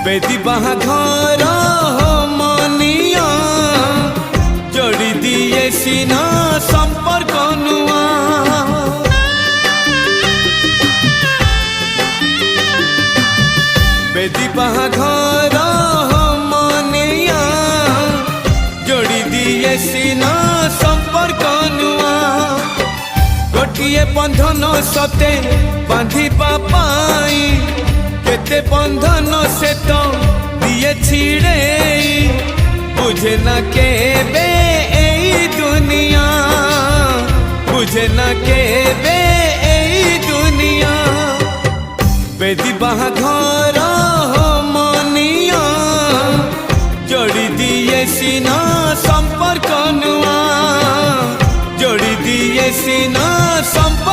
बेदी बाहाघर मनिया जोड़ी दिए सीना संपर्क नुआ बेदी बाहाघर मनिया जोड़ी दिए सीना संपर्क नुआ गोटिए बंधन सते बांधी पाई केते बंधन से तो दिए छिड़े बुझे न के बे दुनिया बुझे न के बे दुनिया बेदी बाहाघर मनिया जोड़ी दिए सीना संपर्क नुआ जोड़ी दिए सीना संपर्क